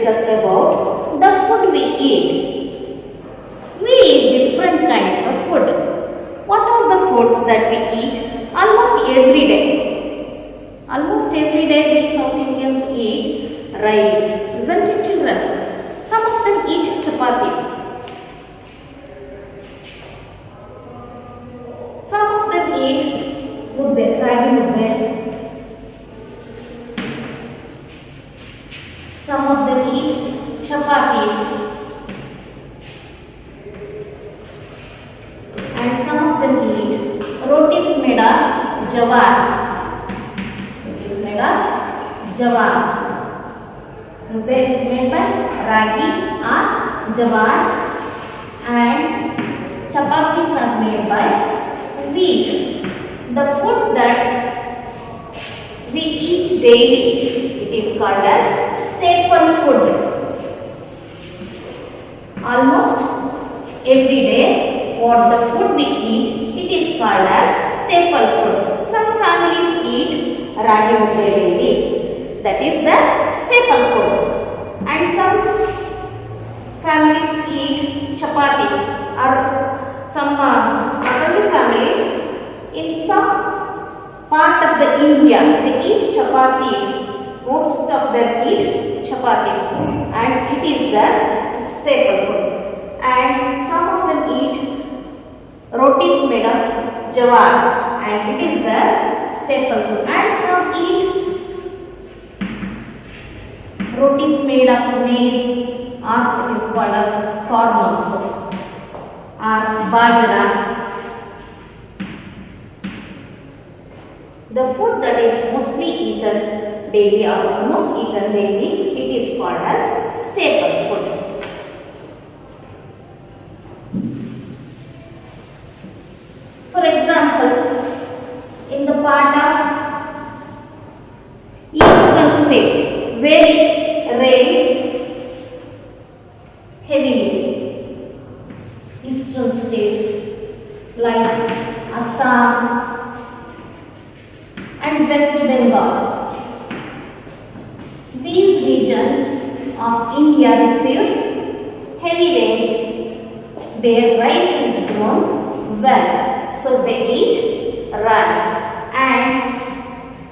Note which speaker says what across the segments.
Speaker 1: discuss about the food we eat. We eat different kinds of food. What are the foods that we eat almost every day? Almost every day we South Indians eat rice, isn't it, children? Some of them eat chapatis. Some of them eat mudde, ragi mudde. Some of them eat chapatis. And some of them eat rotis made of jawar. Rotis made of jawar. Mudde is made by ragi or jawar, and chapatis are made by wheat. The food that we eat daily, it is called as staple food. Almost every day, what the food we eat, it is called as staple food. Some families eat ragi mudde daily, that is the staple food, and some families eat chapatis, or some other families in some part of the India they eat chapatis. Most of them eat chapatis, and it is the staple food. And some of them eat rotis made of jawar, and it is the staple food. And some eat rotis made of maize, or it is called as corn also, or bajra. The food that is mostly eaten daily or almost eaten daily, it is called as staple food. For example, in the part of eastern states where it rains heavily, eastern states like Assam and West Bengal, these regions of India receives heavy rains. Their rice is grown well, so they eat rice. And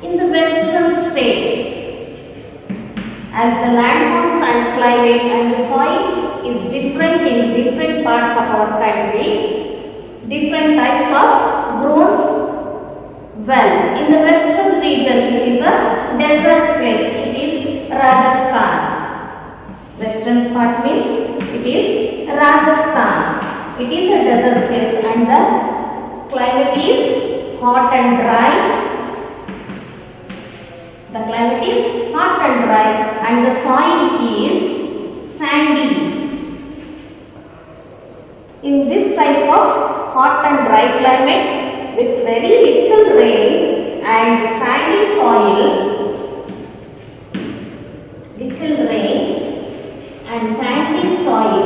Speaker 1: in the western states, as the landforms and climate and the soil is different in different parts of our country, different types of grown well. In the western region, it is a desert place. It is Rajasthan. Western part means it is Rajasthan. It is a desert place, and the climate is hot and dry. The climate is hot and dry, and the soil is sandy. In this type of hot and dry climate, with very little rain and sandy soil, little rain and sandy soil,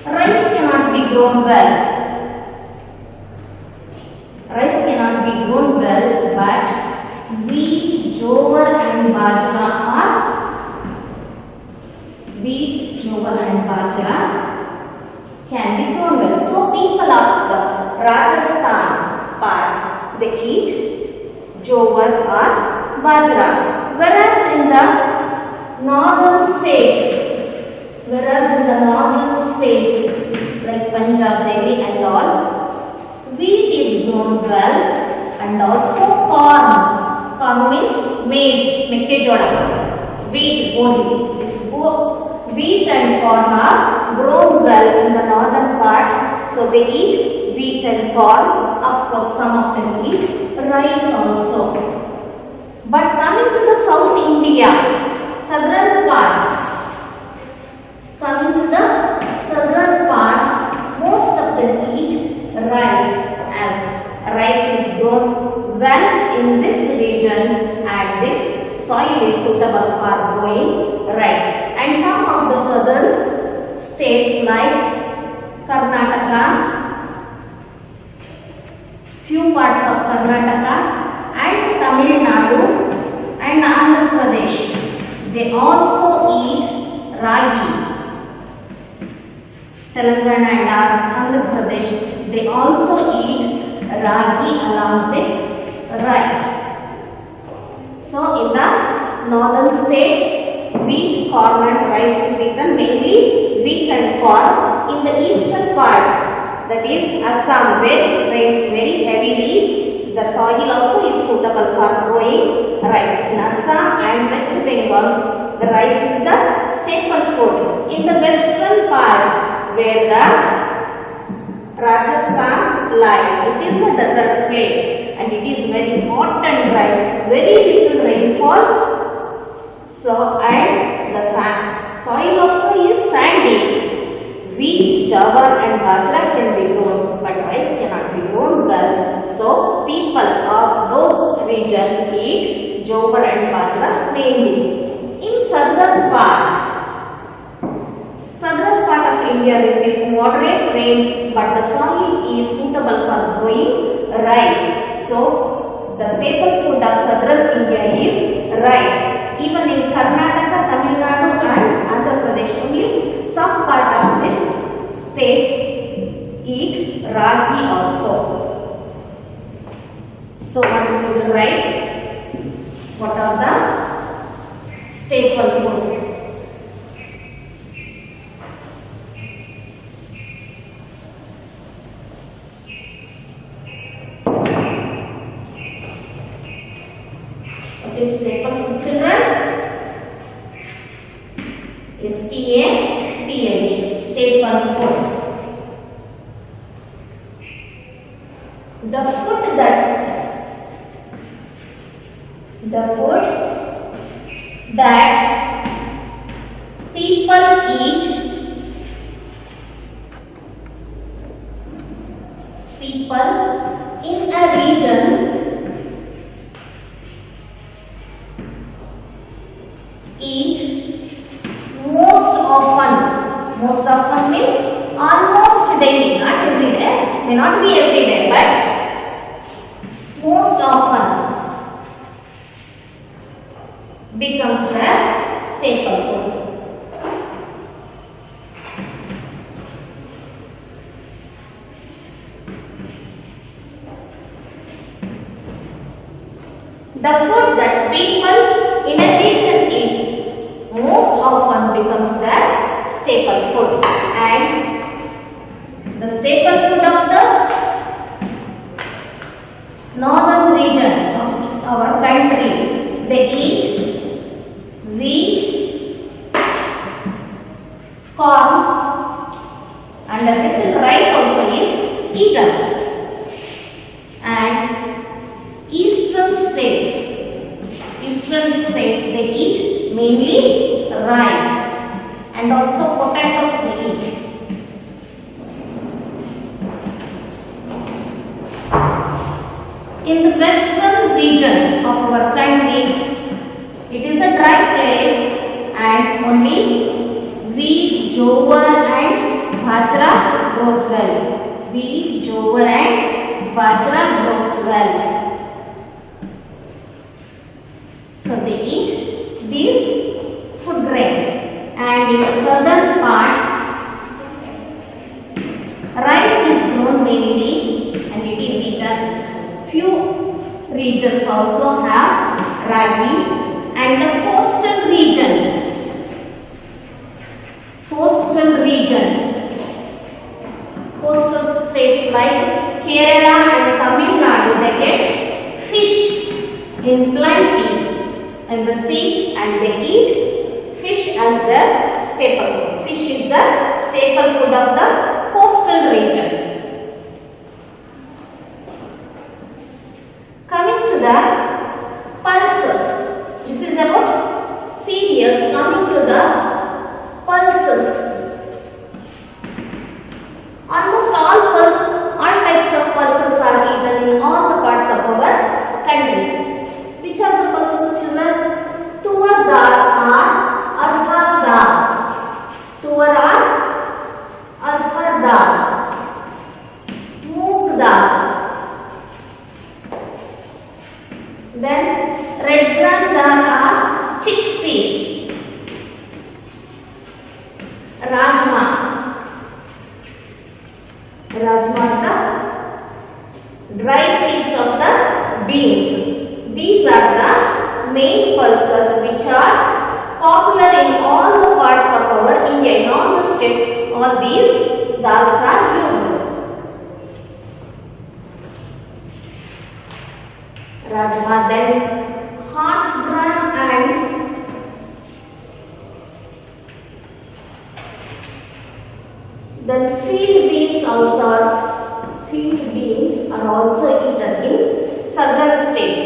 Speaker 1: rice cannot be grown well. Rice cannot be grown well, but wheat, jowar and bajra can be grown well. So people of the Rajasthan part, they eat jowar or bajra. Whereas in the northern states like Punjab, Delhi and all, wheat is grown well, and also corn. Corn means maize, mekkejoda. Wheat only. Wheat and corn are grown well in the northern part, so they eat wheat and corn. Of course, some of them eat rice also. But coming to the South India, southern part, most of them eat rice, as rice is grown well in this region, and this soil is suitable for growing rice. And some of the southern states like Karnataka, few parts of Karnataka and Tamil Nadu and Andhra Pradesh, they also eat ragi. Telangana and Andhra Pradesh, they also eat ragi along with rice. So in the northern states, wheat, corn and rice is eaten, mainly wheat and corn. In the eastern part, that is Assam, where it rains very heavily, the soil also is suitable for growing rice. In Assam and West Bengal, the rice is the staple food. In the western part, where the Rajasthan lies, it is a desert place and it is very hot and dry, very little rainfall. So and the soil also is sandy. Wheat, jawar and bajra can be grown, but rice cannot be grown well. So people of those regions eat jawar and bajra mainly. In southern part of India receives moderate rain, but the soil is suitable for growing rice. So the staple food of southern India is rice. Even in Karnataka, Tamil Nadu and Andhra Pradesh only, some part of this states eat ragi also. So once we will write what are the staple food. What is staple food, children? STAPLE, staple food. The food that people eat in a region eat most often means almost daily, not every day, may not be every day, but most often becomes the staple food. The food that people in a region eat most often becomes the staple food, and the staple food of the northern region of our country, they eat wheat, corn and a little rice also is eaten. And eastern states they eat mainly rice and also potatoes they eat. In the western region of our country, it is a dry place and only wheat, jowar and bajra grows well. Wheat, jowar and bajra grows well. So they eat these food grains. And in the southern part, rice is grown mainly and it is eaten. Few regions also have ragi, and the coastal states like Kerala and Tamil Nadu, they get fish in plenty in the sea and they eat fish as the staple food. Fish is the staple food of the coastal region. Coming to the pulses. This is about cereals. Coming to the pulses. Almost all types of pulses are eaten in all the parts of our country. Which are the pulses, children? Tuvar dal or arhar dal. Tuvar or arhar dal. Moong dal. beans. These are the main pulses which are popular in all the parts of our India. In all the states, all these dals are used. Rajma, then horse gram and then field beans are also eaten in southern state.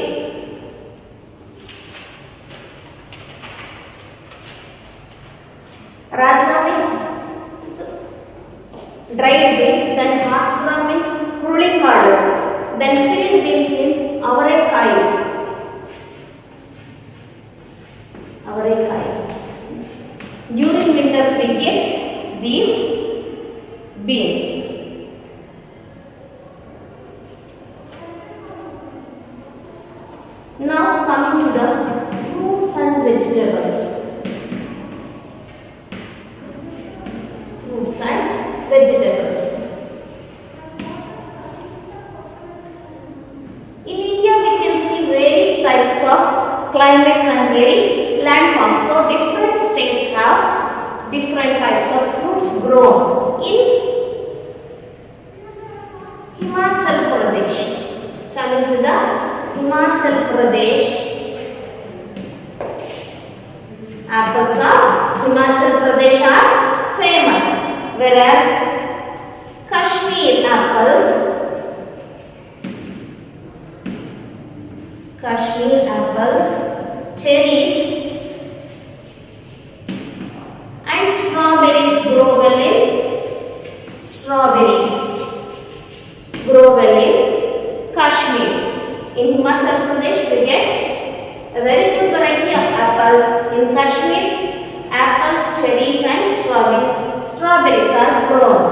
Speaker 1: Rajma means dried beans, then hasra means hurulikadu, then field beans means avarekai. During winters we get these beans. Now coming to the fruits and vegetables. Fruits and vegetables. In India we can see varied types of climates and varied landforms. So different states have different types of fruits grown. In Himachal Pradesh, coming to the Himachal Pradesh, apples of Himachal Pradesh are famous, whereas Kashmir apples, cherries and strawberries grow well in Kashmir. In Himachal Pradesh we get a very good variety of apples. In Kashmir, apples, cherries and strawberries are grown.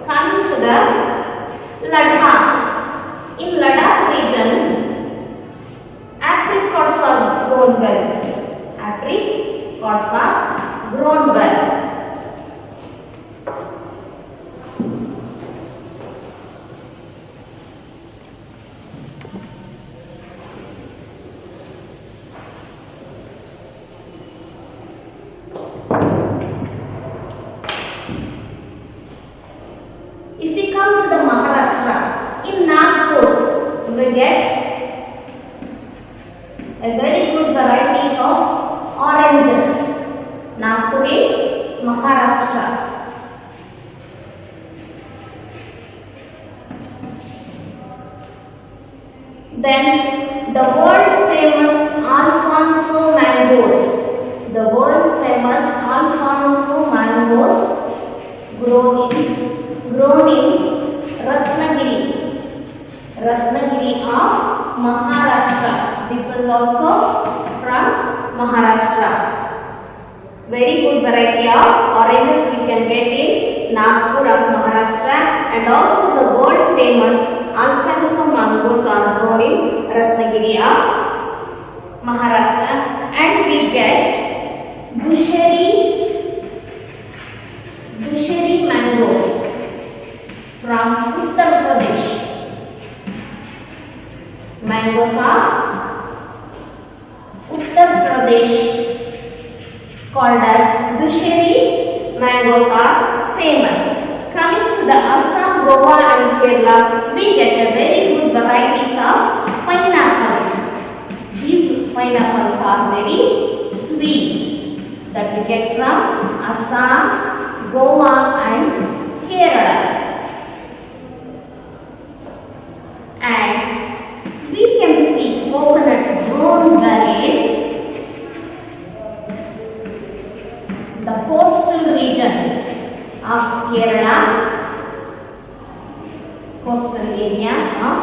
Speaker 1: Coming to the Ladakh. In Ladakh region, apricots are grown well. If we come to the Maharashtra, in Nagpur we get a very good varieties of oranges. Nagpur in Maharashtra. Then the world famous Alfonso mangoes. The world famous Alfonso mangoes grown in Ratnagiri of Maharashtra. This is also from Maharashtra. Very good variety of oranges we can get in Nagpur of Maharashtra, and also the world famous Alfonso mangoes are grown in Ratnagiri of Maharashtra, and we get Dussehri mangoes from Uttar Pradesh. Mangoes of Uttar Pradesh called as Dussehri mangoes are famous. Coming to the Assam, Goa and Kerala, we get a very good varieties of pineapples. These pineapples are very sweet that we get from Assam, Goa and Kerala. And we can see coconuts grown well in the coastal region of Kerala, coastal areas of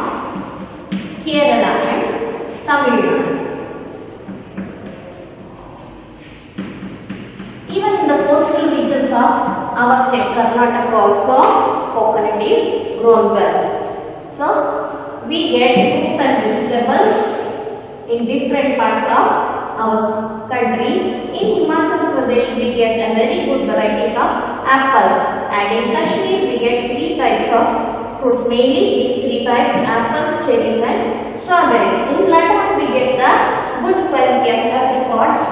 Speaker 1: Kerala and Tamil Nadu. Even in the coastal regions of our state, Karnataka also, coconut is grown well. So, we get fruits and vegetables in different parts of our country. In Himachal Pradesh, we get a very good varieties of apples, and in Kashmir, we get 3 types of fruits, mainly these three types: apples, cherries and strawberries. In Ladakh we get the good quality of apricots,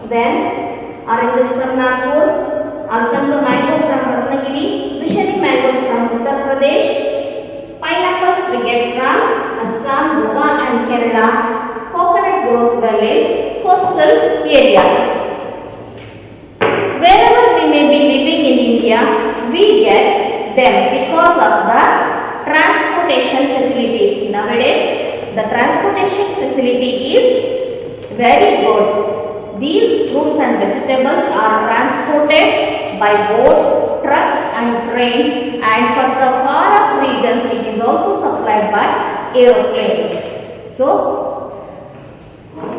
Speaker 1: then oranges from Nagpur, Alfonso mango from Ratnagiri, Dushani mangoes from Uttar Pradesh, pineapples we get from Assam, Goa and Kerala, coconut grows well in coastal areas. Wherever we may be living in India, we get them because of the transportation facilities. Nowadays, the transportation facility is very good. These fruits and vegetables are transported by boats, trucks and trains, and for the far off regions it is also supplied by aeroplanes. So,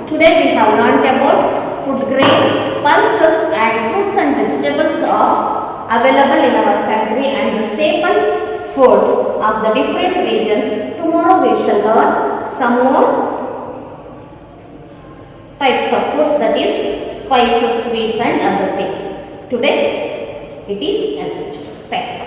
Speaker 1: today we have learnt about food grains, pulses and fruits and vegetables are available in our country and the staple food of the different regions. Tomorrow we shall learn some more types of fruits, that is spices, sweets and other things. Today it is enough. Thank you.